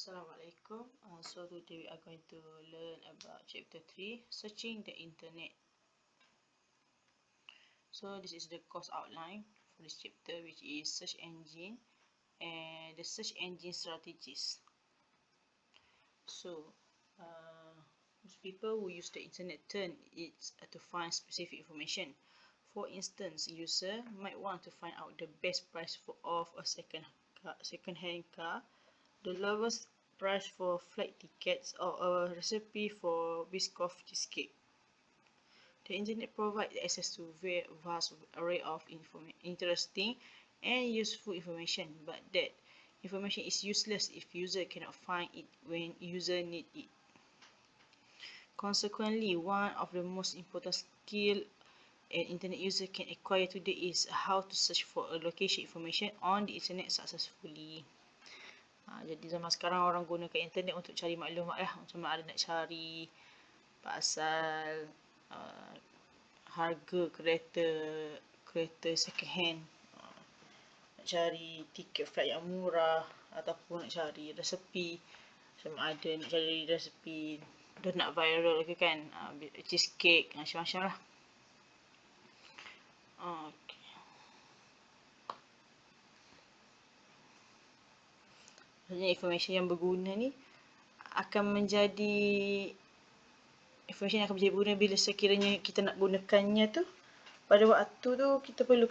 Assalamualaikum. So today we are going to learn about chapter 3, searching the internet. So this is the course outline for this chapter, which is search engine and the search engine strategies. So most people who use the internet turn it to find specific information. For instance, user might want to find out the best price of a second-hand car, the lowest price for flight tickets, or a recipe for biscoff cheesecake. The internet provides access to a vast array of interesting and useful information, but that information is useless if user cannot find it when user need it. Consequently, one of the most important skills an internet user can acquire today is how to search for a location information on the internet successfully. Jadi zaman sekarang orang gunakan internet untuk cari maklumat lah. Macam mana ada nak cari pasal harga kereta second hand, nak cari tiket flight yang murah, ataupun nak cari resepi. Macam ada nak cari resepi donut viral ke kan, cheesecake, macam-macam lah. Okay. Maksudnya information yang berguna ni akan menjadi information yang akan menjadi berguna bila sekiranya kita nak gunakannya tu, pada waktu tu kita perlu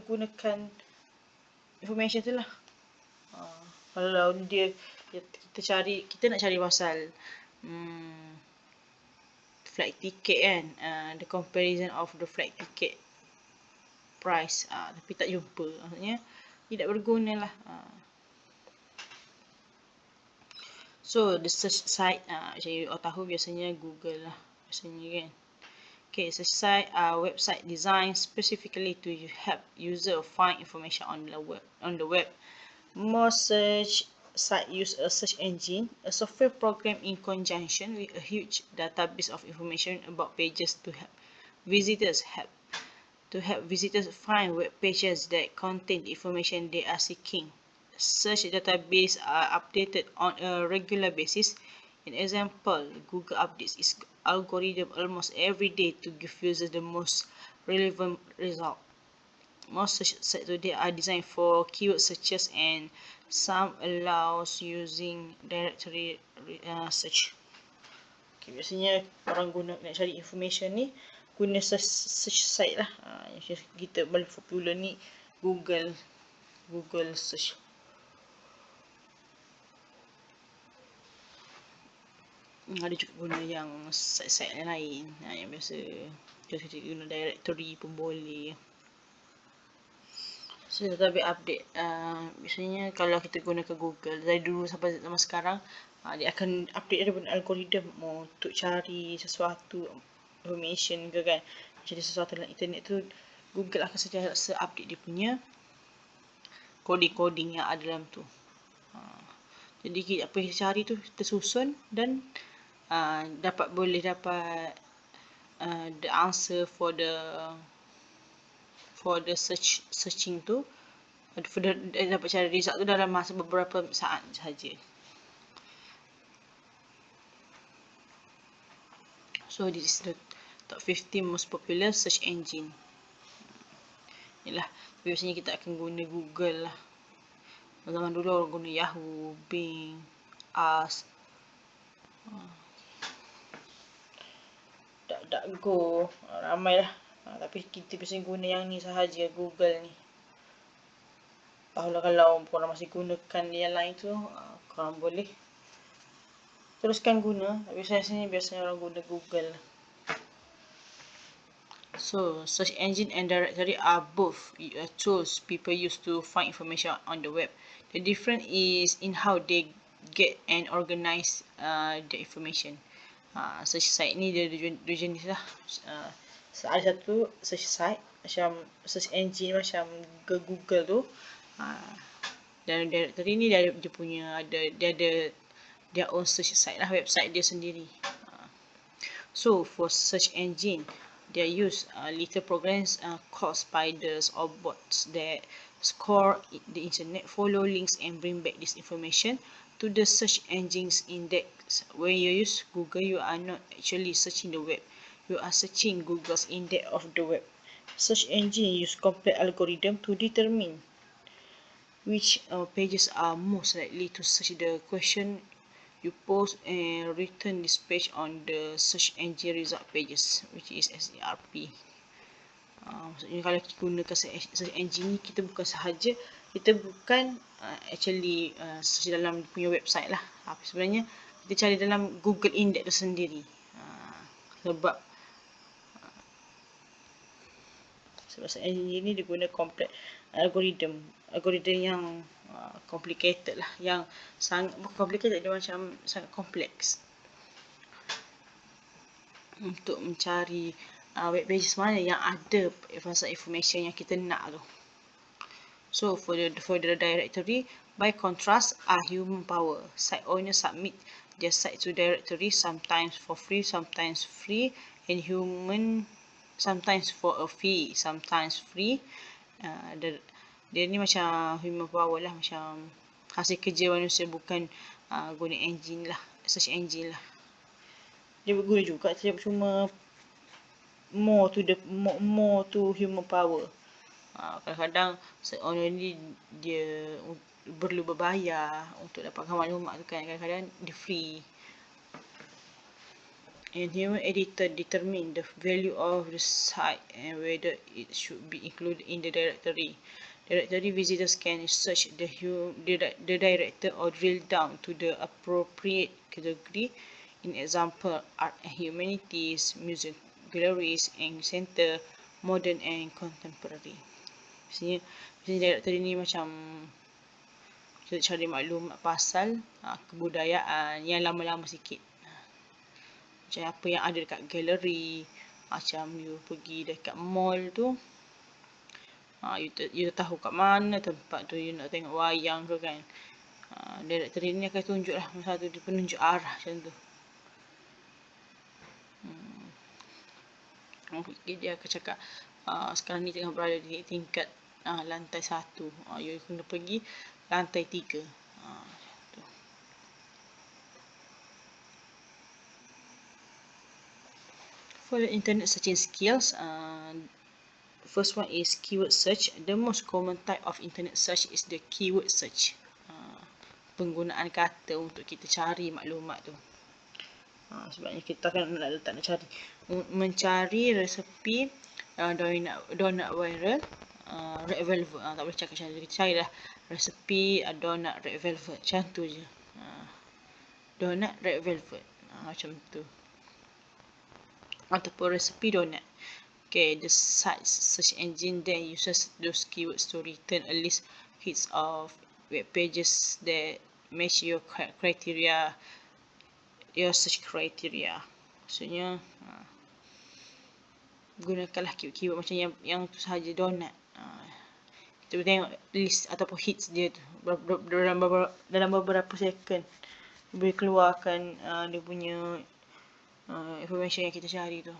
gunakan information tu lah. Kalau kita nak cari pasal flight ticket kan, the comparison of the flight ticket price, tapi tak jumpa, maksudnya tidak berguna lah. So the search site, macam you tahu biasanya Google lah biasanya kan. Okay, search site are website designed specifically to help user find information on the web. Most search sites use a search engine, a software program in conjunction with a huge database of information about pages to help visitors find web pages that contain the information they are seeking. Search database are updated on a regular basis. An example, Google updates its algorithm almost every day to give users the most relevant result. Most search sites today are designed for keyword searches, and some allows using directory search. Okay, biasanya orang nak cari information ni guna search site lah. Yang kita paling popular ni Google search. Ada juga guna yang site-site lain, yang biasa kita guna directory pun boleh. So database update, biasanya kalau kita gunakan Google dari dulu sampai zaman sekarang, dia akan update daripada algoritma untuk cari sesuatu information ke kan, cari sesuatu dalam internet tu. Google akan sentiasa update dia punya coding yang ada dalam tu. Jadi apa yang kita cari tu tersusun dan boleh dapat the answer for the searching tu, dapat cari result tu dalam masa beberapa saat sahaja. So this is the top 15 most popular search engine. Yalah, biasanya kita akan guna Google lah. Zaman dulu orang guna Yahoo, Bing, Ask, DuckDuckGo, ramai lah. Tapi kita biasanya guna yang ni sahaja, Google ni. Kalau korang masih gunakan yang lain tu, korang boleh teruskan guna. Tapi biasanya orang guna Google. So, search engine and directory are both tools people use to find information on the web. The difference is in how they get and organize the information. Search site ni dia dua jenis lah. Ada satu search site macam search engine macam Google tu, dan directory ni dia ada their own search site lah, website dia sendiri. So for search engine, they use little programs called spiders or bots that score the internet, follow links and bring back this information to the search engines index. When you use Google, you are not actually searching the web. You are searching Google's index of the web. Search engine use complex algorithm to determine which pages are most likely to search the question you post and return this page on the search engine result pages, which is SERP. Maksudnya kalau kita gunakan search engine ni, kita bukan sahaja, kita bukan actually search dalam punya website lah. Sebenarnya kita cari dalam Google Index tu sendiri. Sebab search engine ni dia guna complex algorithm yang complicated lah, yang sangat complicated, dia macam sangat kompleks untuk mencari web pages mana yang ada information yang kita nak tu. So for the directory, by contrast, are human power. Site owners submit their site to directory, sometimes for free, and human sometimes for a fee, sometimes free. Dia ni macam human power lah, macam hasil kerja manusia, bukan guna engine lah, search engine lah. Dia berguna juga, cuma more to human power. Kadang-kadang search owner ni dia perlu berbayar untuk dapatkan maklumat tu kan, kadang-kadang dia free. And human editor determine the value of the site and whether it should be included in the directory. Directory visitors can search the director or drill down to the appropriate category. In example, art and humanities, music galleries and center, modern and contemporary. Biasanya directory ni macam kita cari maklumat pasal kebudayaan yang lama-lama sikit. Macam apa yang ada dekat galeri, macam you pergi dekat mall tu, you tahu kat mana tempat tu you nak tengok wayang ke kan. Directory ni akan tunjuk lah, masa tu dia penunjuk arah macam tu. Okay, dia akan cakap sekarang ni tengah berada di tingkat lantai 1, you kena pergi lantai 3. For the internet searching skills, first one is keyword search. The most common type of internet search is the keyword search. Penggunaan kata untuk kita cari maklumat tu. Sebabnya kita akan nak cari, mencari resepi donut viral, red velvet. Tak boleh cakap macam tu, kita cari lah resepi donut red velvet, macam tu je. Donut red velvet, macam tu, ataupun resepi donut. Okay, the site search engine then uses those keywords to return a list hits of web pages that match your criteria, your search criteria. Maksudnya gunakanlah keyword macam yang tu sahaja, donut. Kita boleh tengok list ataupun hits dia tu dalam beberapa second, boleh keluarkan dia punya information yang kita cari tu.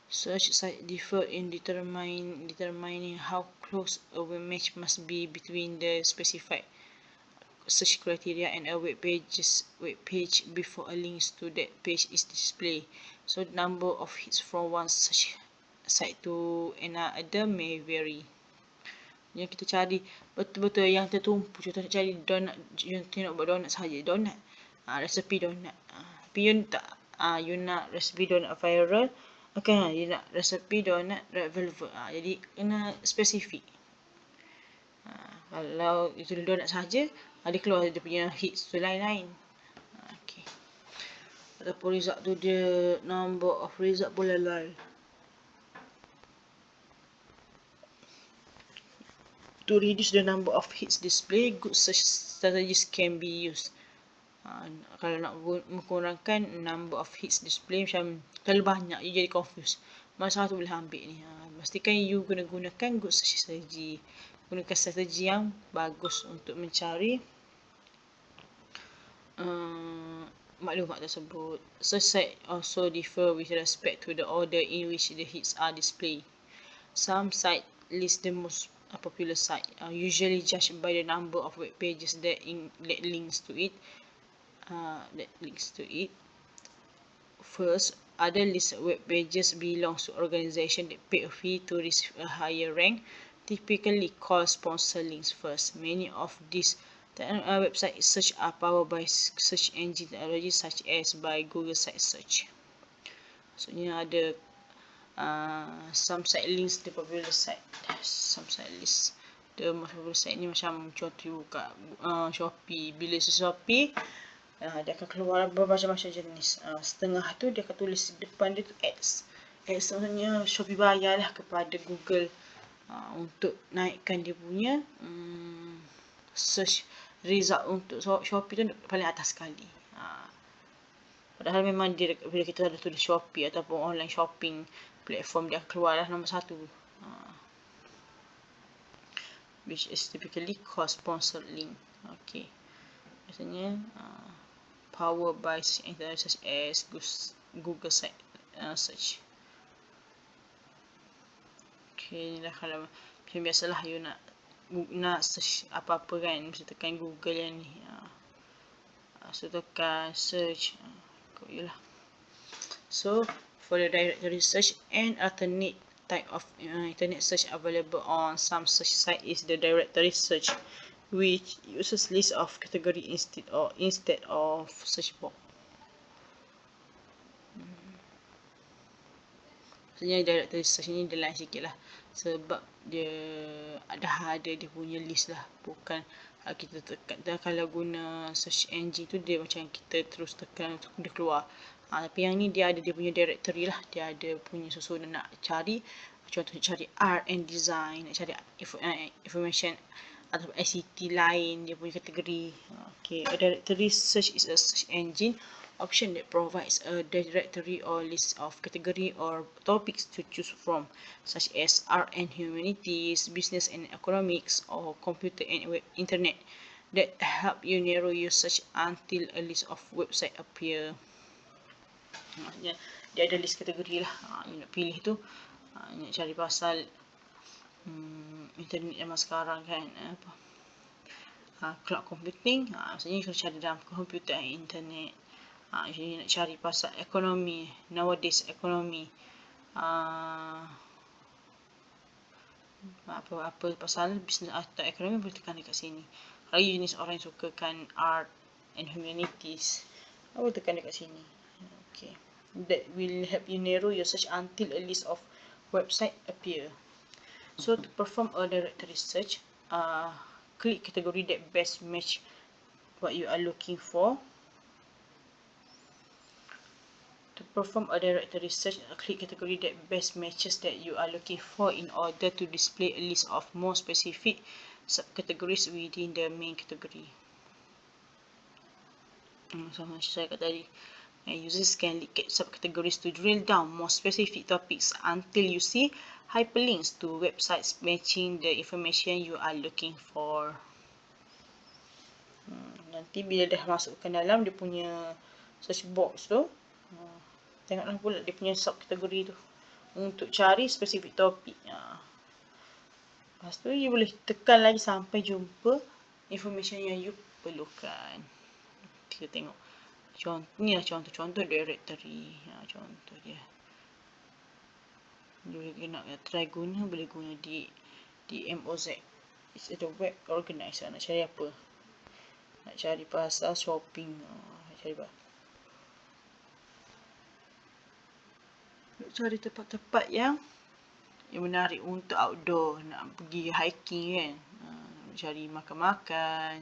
Search site differ in determining how close a web match must be between the specified search criteria and a web page before a link to that page is displayed. So the number of hits from one search site to another may vary. Yang kita cari betul-betul yang tertumpu. Contoh nak cari donut, you nak buat donut sahaja, donut, resepi donut. Tapi you nak resepi donut viral, okay, you nak resepi donut red velvet. Jadi kena spesifik. Kalau itu donut sahaja, dia keluar dia punya hits tu lain-lain. Okay. Ataupun result tu dia number of result pun lain. To reduce the number of hits display, good search strategies can be used. Kalau nak mengkurangkan number of hits display, macam terlalu banyak, you jadi confused, mana satu boleh ambil ni. Pastikan you gunakan good search strategy. Gunakan strategi yang bagus untuk mencari maklumat tersebut. Search site also differ with respect to the order in which the hits are displayed. Some sites list the most a popular site, usually judged by the number of web pages that links to it. First, other listed web pages belongs to organizations that pay a fee to reach a higher rank, typically called sponsor links first. Many of these website search are powered by search engine technology such as by Google Site Search. Maksudnya ada some site links the popular site, some site list. The most popular site ni macam contoh buka Shopee. Bila Shopee, dia akan keluar bermacam-macam jenis. Setengah tu dia akan tulis di depan dia tu ads. Ads maksudnya Shopee bayarlah kepada Google untuk naikkan dia punya search result untuk Shopee tu paling atas sekali. Padahal memang dia, bila kita ada tulis Shopee ataupun online shopping platform, dia akan keluarlah nombor 1. Which is typically called sponsored link. Okay. Biasanya powered by search engine such as Google Site Search. Okay, ni dah kalau macam biasalah you nak search apa-apa kan, mesti tekan Google yang ni. So tekan search, ikut you lah. So for the directory search, an alternate type of internet search available on some search site is the directory search, which uses list of category instead of search box. Maksudnya directory search ni dia lain sikit lah, sebab dia ada dia punya list lah, bukan kita tekan. Kalau guna search engine tu dia macam kita terus tekan dia keluar. Tapi yang ni dia ada dia punya directory lah, dia ada punya susunan. Nak cari, contoh cari art and design, nak cari information atau ICT lain, dia punya kategori. Okay, a directory search is a search engine option that provides a directory or list of category or topics to choose from, such as art and humanities, business and economics, or computer and web internet, that help you narrow your search until a list of website appear. Dia ada list kategori lah. You nak pilih tu, nak cari pasal internet zaman sekarang kan, cloud computing, maksudnya you cari dalam komputer dan internet. You nak cari pasal ekonomi, nowadays ekonomi, apa pasal bisnes atau ekonomi, boleh tekan dekat sini. Kalau you jenis orang yang sukakan art and humanities, boleh tekan dekat sini. Okay, that will help you narrow your search until a list of website appear. So to perform a directory search, click category that best match what you are looking for. To perform a directory search, click category that best matches that you are looking for in order to display a list of more specific subcategories within the main category. Sama saya kata tadi, users can look at subcategories to drill down more specific topics until you see hyperlinks to websites matching the information you are looking for. Nanti bila dah masukkan dalam dia punya search box tu, tengoklah pula dia punya subkategori tu untuk cari spesifik topik. Lepas tu you boleh tekan lagi sampai jumpa information yang you perlukan. Kita tengok ni lah contoh directory. Contoh dia. Boleh nak try guna, boleh guna di MOZ. It's the web organizer. Nak cari apa? Nak cari pasal shopping. Nak cari tempat-tempat yang menarik untuk outdoor. Nak pergi hiking kan. Nak cari makan-makan.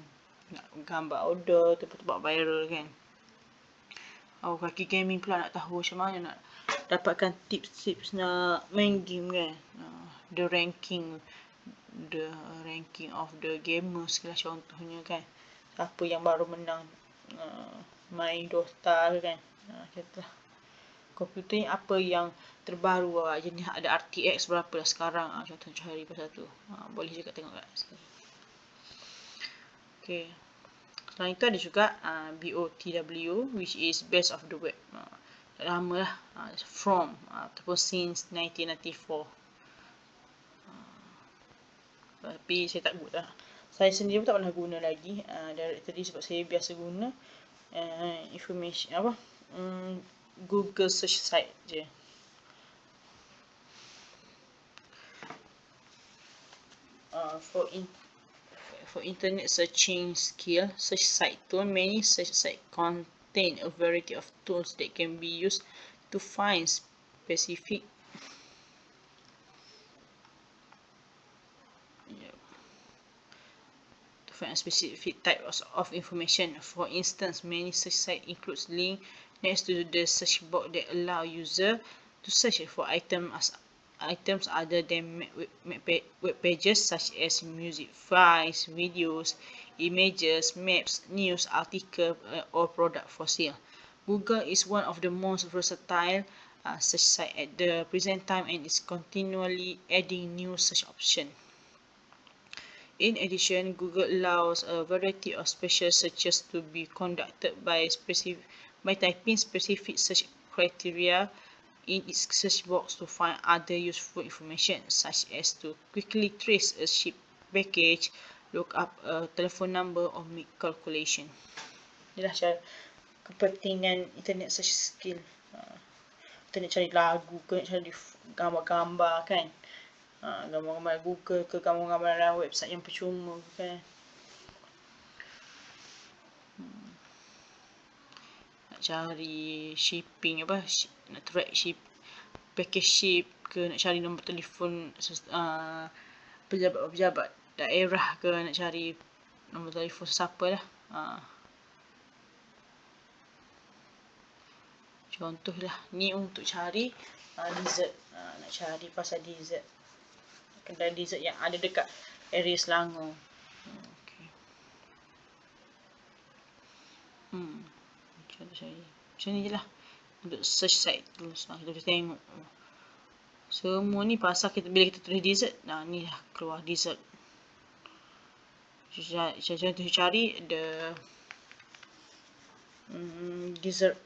Nak gambar outdoor, tempat-tempat viral kan. Kaki gaming pula nak tahu macam mana nak dapatkan tips-tips nak main game kan. The ranking of the gamers lah contohnya kan. Siapa yang baru menang main Dota kan. Katalah komputer ni apa yang terbaru, jenis ada RTX berapa lah sekarang. Contoh cari pasal tu. Boleh juga tengok kat sini. Okay. Selain itu ada juga BOTW, which is best of the web. Lama lah, from ataupun since 1994. Tapi saya tak guna. Saya sendiri pun tak pernah guna lagi directory sebab saya biasa guna information Google search site je. For internet searching skill, search site tool, many search site contain a variety of tools that can be used to find specific types of information. For instance, many search sites includes link next to the search box that allow user to search for items other than web pages, such as music files, videos, images, maps, news, article, or product for sale. Google is one of the most versatile search site at the present time and is continually adding new search options. In addition, Google allows a variety of special searches to be conducted by typing specific search criteria in its search box to find other useful information, such as to quickly trace a ship package, look up a telephone number, or make calculation. Inilah cara kepentingan internet search skill. Kita nak cari lagu ke, nak cari gambar-gambar kan. Gambar-gambar Google ke, gambar-gambar dalam website yang percuma kan. Nak cari shipping nak track package ship ke, nak cari nombor telefon pejabat-pejabat daerah ke, nak cari nombor telefon siapa lah. Contohlah ni untuk cari dessert. Nak cari pasal dessert, kedai dessert yang ada dekat area Selangor. Macam ni je lah untuk search site tu. Kita boleh tengok semua ni pasal bila kita tulis dessert. Ni lah keluar dessert. Contoh cari the dessert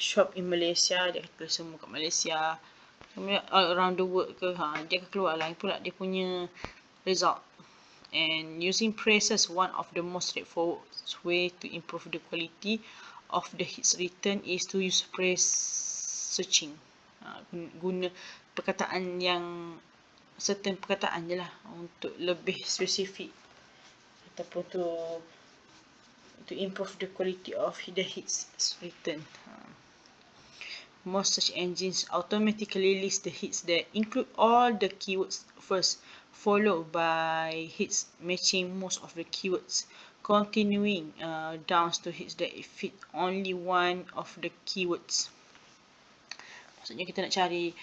shop in Malaysia, dia akan semua kat Malaysia, all around the world ke, dia akan keluar lah pula dia punya result. And using phrases, one of the most straightforward way to improve the quality of the hits written is to use phrase searching. Guna perkataan yang certain perkataan je lah untuk lebih spesifik ataupun to improve the quality of the hits written. Most search engines automatically list the hits that include all the keywords first, followed by hits matching most of the keywords, continuing down to hits that fit only one of the keywords. Maksudnya kita nak cari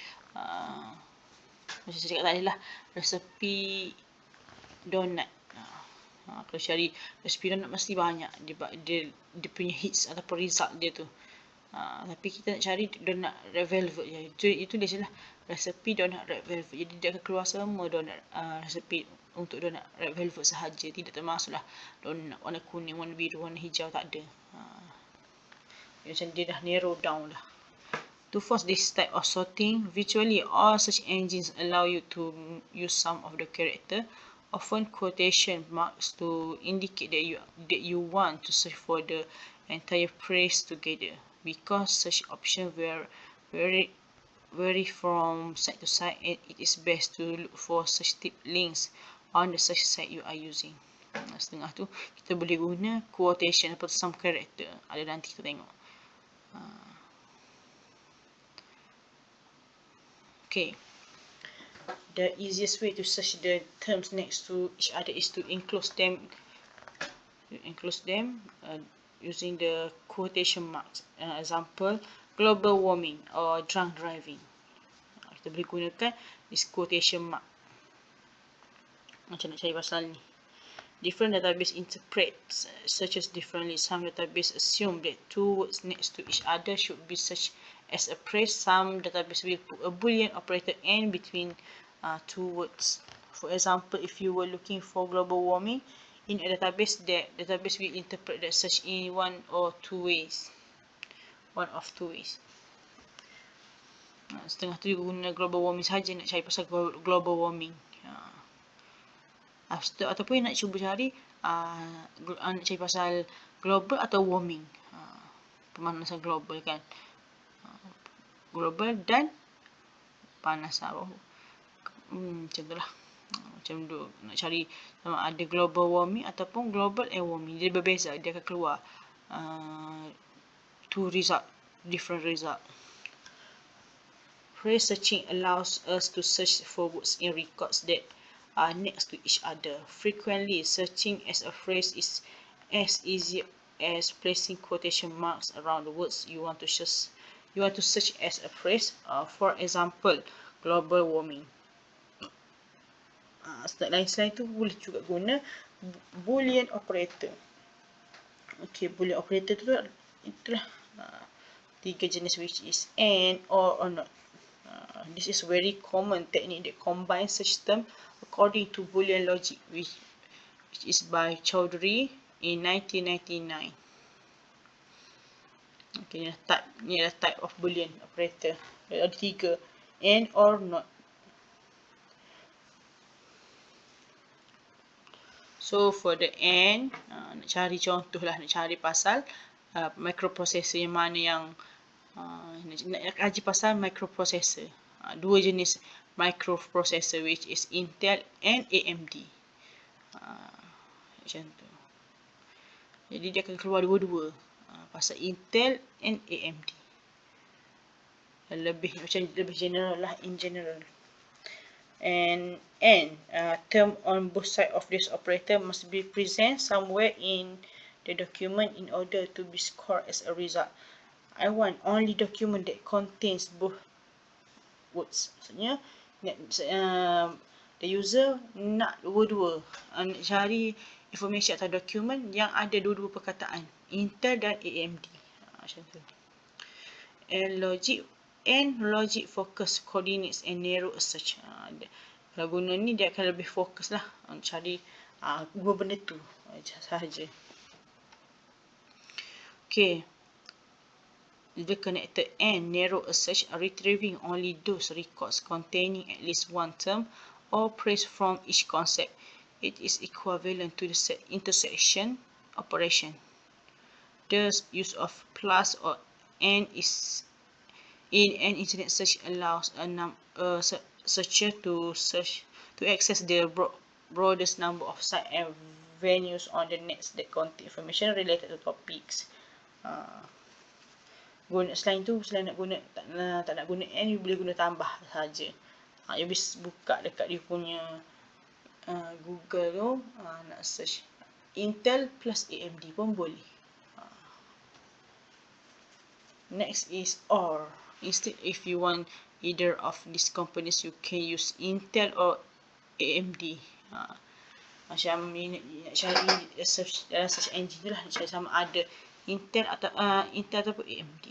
macam saya cakap tadi lah, resepi donat. Kalau cari resepi donat mesti banyak dia punya hits ataupun result dia tu. Tapi kita nak cari donat red velvet je, itu dia je lah, resepi donat red velvet. Jadi dia akan keluar semua donat resepi untuk donat red velvet sahaja, tidak termasuklah donat warna kuning, warna biru, warna hijau, tak ada. Macam dia dah narrow down lah. To force this type of sorting, virtually all search engines allow you to use some of the character, often quotation marks, to indicate that you want to search for the entire phrase together. Because search options vary from site to site, and it is best to look for search tip links on the search site you are using. Setengah tu kita boleh guna quotation atau some character. Ada nanti kita tengok. Okay. The easiest way to search the terms next to each other is to enclose them using the quotation marks. Example, global warming or drunk driving. Kita boleh gunakan this quotation mark. Macam nak cari pasal ni. Different database interpret searches differently. Some database assume that two words next to each other should be searched as a phrase. Some database will put a boolean operator in between two words. For example, if you were looking for global warming in a database, the database will interpret the search in one of two ways. Setengah tu guna global warming saja nak cari pasal global warming. ataupun nak cuba cari nak cari pasal global atau warming, pemanasan global kan, global dan panasan. Macam tu lah. Macam tu nak cari sama ada global warming ataupun global and warming. Dia berbeza, dia akan keluar two result, different result. Phrase searching allows us to search for words in records that are next to each other. Frequently, searching as a phrase is as easy as placing quotation marks around the words you want to search. You want to search as a phrase. For example, global warming. Selain itu boleh juga guna boolean operator. Okay, boolean operator tu itulah tiga jenis, which is and, or not. This is a very common technique that combines search term according to Boolean logic, which is by Chowdhury in 1999. Okay, ni adalah type of Boolean operator. Ada tiga, and, or, not. So for the and, nak cari contoh lah, nak cari pasal microprocessor yang mana yang nak kaji pasal microprocessor. Dua jenis microprocessor, which is Intel and AMD. Macam tu. Jadi dia akan keluar dua-dua pasal Intel and AMD. Lebih general lah, in general. And term on both sides of this operator must be present somewhere in the document in order to be scored as a result. I want only document that contains both words. Maksudnya the user nak dua-dua, nak cari information atau dokumen yang ada dua-dua perkataan, Intel dan AMD. Macam tu. And logic focus coordinates and narrow a search. Kalau guna ni dia akan lebih fokus lah untuk cari dua benda tu sahaja. Okay. The connected and narrow a search are retrieving only those records containing at least one term or phrase from each concept. It is equivalent to the intersection operation. The use of plus or and is in an internet search allows a searcher to access the broadest number of sites and venues on the net that contain information related to topics. Selain nak guna tak nak guna and, you boleh guna tambah saja. You bisa buka dekat dia punya Google tu, nak search Intel plus AMD pun boleh. Next is or. Instead, if you want either of these companies, you can use Intel or AMD. Macam ni nak cari search dalam search engine tu lah, nak cari sama ada Intel ataupun AMD.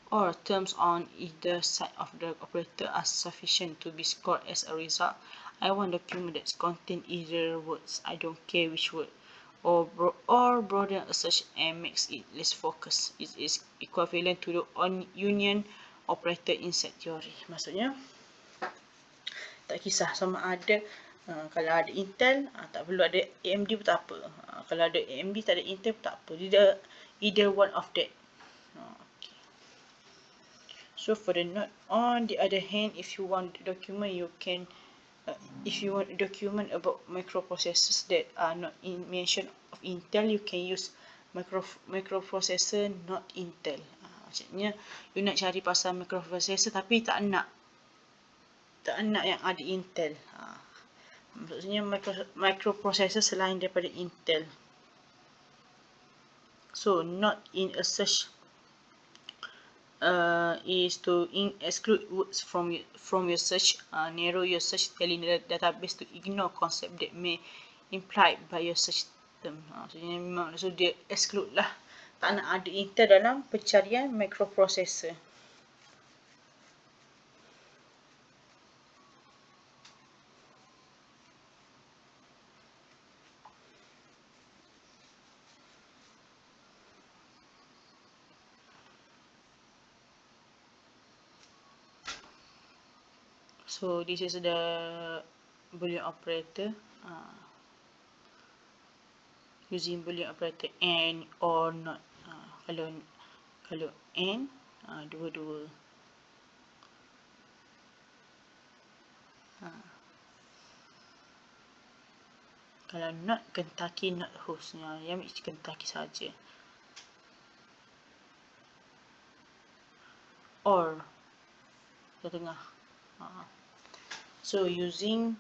Or terms on either side of the operator are sufficient to be scored as a result. I want a document that contains either words, I don't care which word, or broaden a search and makes it less focused. It is equivalent to the union operator in set theory. Maksudnya tak kisah sama ada kalau ada Intel, tak perlu ada AMD pun tak apa. Kalau ada AMD tak ada Intel pun tak apa. Dia either one of that. Okay. So for the note, on the other hand, if you want a document, you can. If you want a document about microprocessors that are not in mention of Intel, you can use microprocessor not Intel. Maksudnya, you nak cari pasal microprocessor tapi tak nak yang ada Intel. Maksudnya microprocessor selain daripada Intel. So not in a search is to exclude words from your search, narrow your search, telling the database to ignore concept that may implied by your search term. Maksudnya memang dia exclude lah, tak nak ada Intel dalam pencarian microprocessor. So this is the Boolean operator, using Boolean operator and or not. Kalau and, dua-dua. Kalau not Kentucky, not host. Yang ambil Kentucky saja. Or ke tengah. So using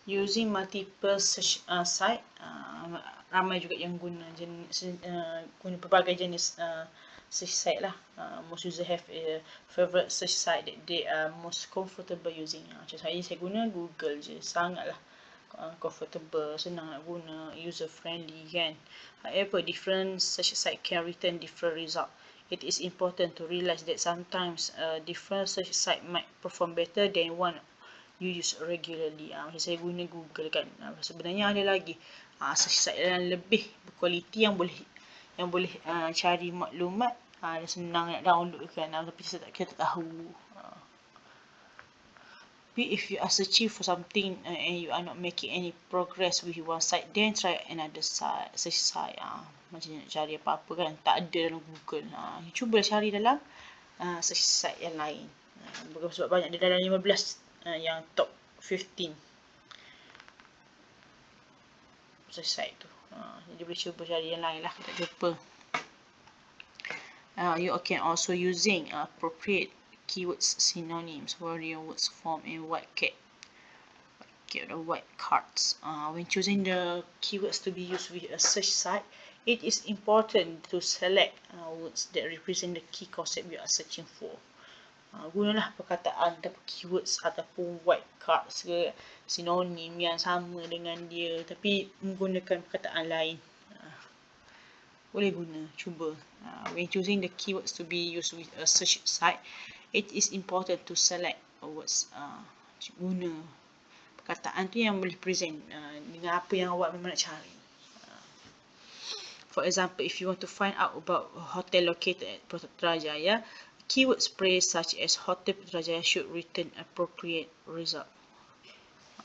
using multiple search site, ramai juga yang guna guna pelbagai jenis search site lah. Most user have a favorite search site that they are most comfortable using. Macam saya guna Google je, sangatlah comfortable, senang nak guna, user friendly kan. However, different search site can return different result. It is important to realize that sometimes different search site might perform better than one you use regularly. Macam saya guna Google kan. Sebenarnya ada lagi search site yang lebih berkualiti yang boleh cari maklumat dan senang nak download kan. Tapi kita tak tahu. But if you are searching for something and you are not making any progress with one site, then try another site, search site. Macam nak cari apa-apa kan, tak ada dalam Google. Cuba cari dalam search site yang lain. Sebab banyak dia dalam 15 yang top 15 search site tu. Jadi boleh cuba cari yang lain lah, kita jumpa. You can also using appropriate keywords, synonyms, warrior words form and white cards. When choosing the keywords to be used with a search site, it is important to select words that represent the key concept you are searching for. Gunalah perkataan ataupun keywords ataupun white cards ke sinonim yang sama dengan dia tapi menggunakan perkataan lain. Boleh guna, cuba. When choosing the keywords to be used with a search site, it is important to select words. Guna perkataan tu yang boleh present dengan apa yang awak memang nak cari. For example, if you want to find out about a hotel located at Putrajaya, keyword phrase such as Hotel Putrajaya should return appropriate result.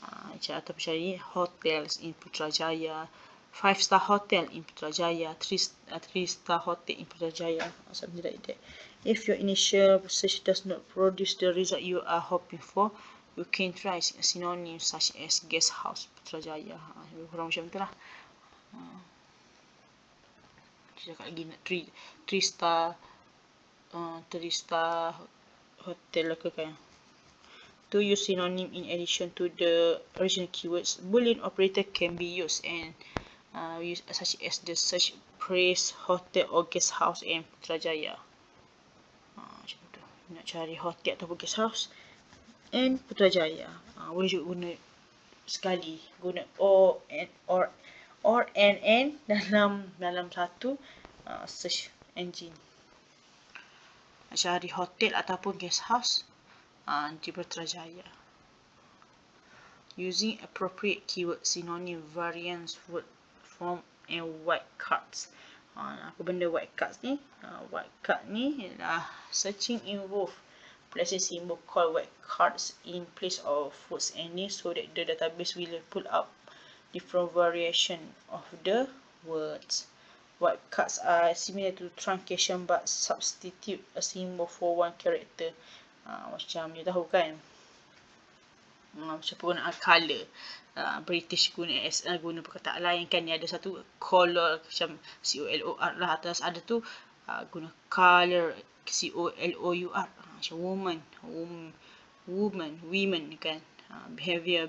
Atau cari hotels in Putrajaya, 5-star hotel in Putrajaya, 3-star hotel in Putrajaya, something like that. If your initial search does not produce the result you are hoping for, you can try synonyms such as guest house Putrajaya. Kurang macam tu lah. Cakap lagi nak 3-star 3-star hotel ke kan. To use synonym in addition to the original keywords, Boolean operator can be used and used such as the search phrase hotel or guest house in Putrajaya. Macam tu. Nak cari hotel atau guest house and Putrajaya. Boleh juga guna sekali. Guna or and dalam satu search engine. Cari hotel ataupun guest house di Putrajaya. Using appropriate keyword, synonym, variants, word form and white cards. Apa benda white cards ni? White card ni ialah searching involve placing symbol called white cards in place of words and names so that the database will pull out different variation of the words. White cards are similar to truncation but substitute a symbol for one character. Macam you tahu kan, macam penggunaan colour. British guna perkataan lain kan, ni ada satu color macam COLOR lah atas, ada tu guna colour COLOUR, macam woman women kan. Behavior.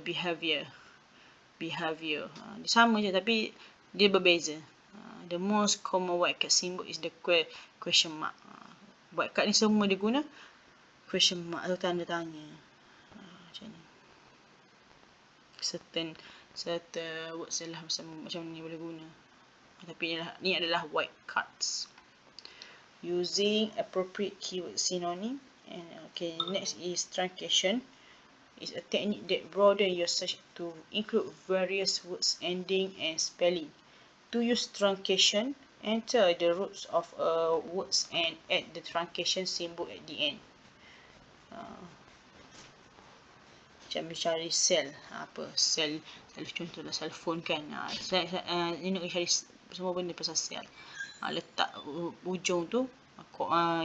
Dia sama je tapi dia berbeza. The most common wildcard symbol is the question mark. Wildcard ni semua dia guna question mark atau tanda tanya. Macam ni. Certain words lah macam ni boleh guna. Tapi ni adalah wildcards. Using appropriate keyword synonym. And okay, next is truncation. Is a technique that broaden your search to include various words, ending, and spelling. To use truncation, enter the roots of words and add the truncation symbol at the end. Macam mencari sel, sel contohlah cell phone kan. Ini nak cari semua benda pasal sel. Letak ujung tu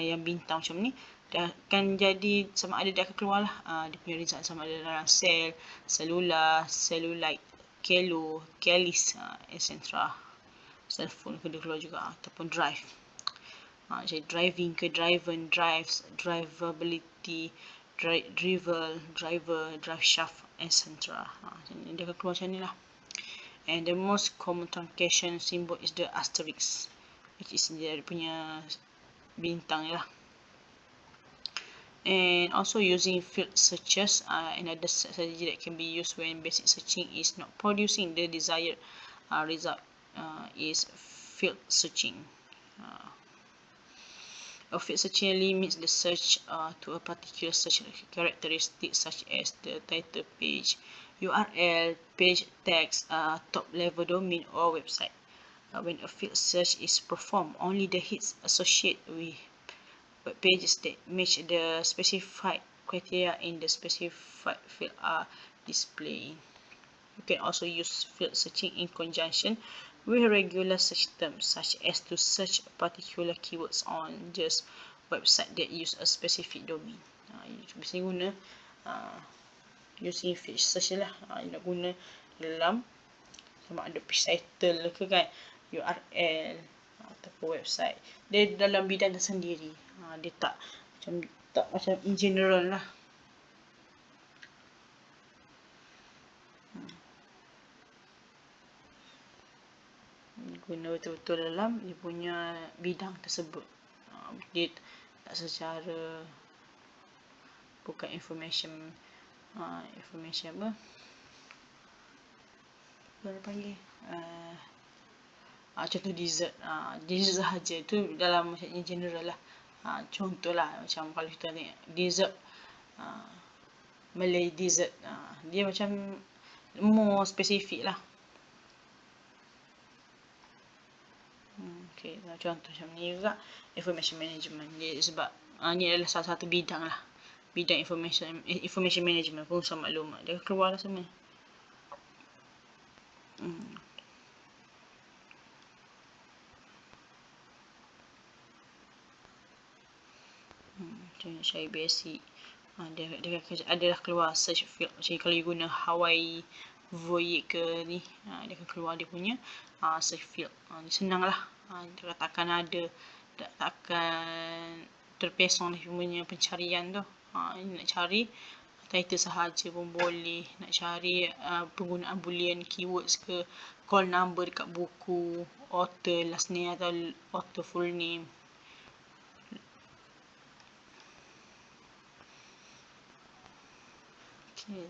yang bintang macam ni. Dia akan jadi sama ada dia akan keluar lah dia punya result sama ada dalam sel, selular, cellulite, kelo, kelis, etc. Cell phone kena keluar juga ataupun drive. Jadi driving ke driven, drives, drivability, driver, drive shaft, etc. Dia akan keluar macam ni lah. And the most common truncation symbol is the asterisk, which is dia punya bintang lah. And also using field searches, another strategy that can be used when basic searching is not producing the desired result is field searching. A field searching limits the search to a particular search characteristic such as the title page, URL, page text, top level domain or website. When a field search is performed, only the hits associated with web pages that match the specified criteria in the specified field are displayed. You can also use field searching in conjunction with regular search terms, such as to search particular keywords on just website that use a specific domain. Biasanya guna using field search lah. Nak guna dalam sama ada page title ke kan, URL ataupun website. Dia dalam bidang tersendiri. Dia tak macam in general lah. Guna betul-betul dalam dia punya bidang tersebut. Dia tak secara bukan information apa boleh panggil contoh dessert sahaja tu dalam macam in general lah. Contohlah macam kalau kita tengok dessert Malay dessert, dia macam more spesifik lah. Okay, contoh macam ni juga information management dia, sebab ni adalah salah satu bidang lah, bidang information management, pengurusan maklumat, dia keluar lah semua. Cari basic, dia adalah keluar search field. Macam kalau you guna Hawaii Voyage ke ni, dia akan keluar dia punya search field. Senang lah, dia takkan terpesong dia punya pencarian tu. Nak cari title sahaja pun boleh, nak cari penggunaan boolean keywords ke, call number dekat buku, author last name atau author full name. Okay.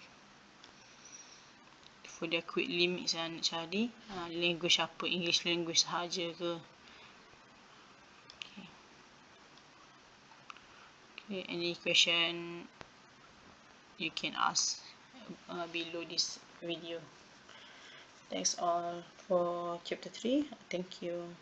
For their quick limit saya nak cari language apa, English language sahaja ke. Okay, any question you can ask below this video. Thanks all for chapter 3. Thank you.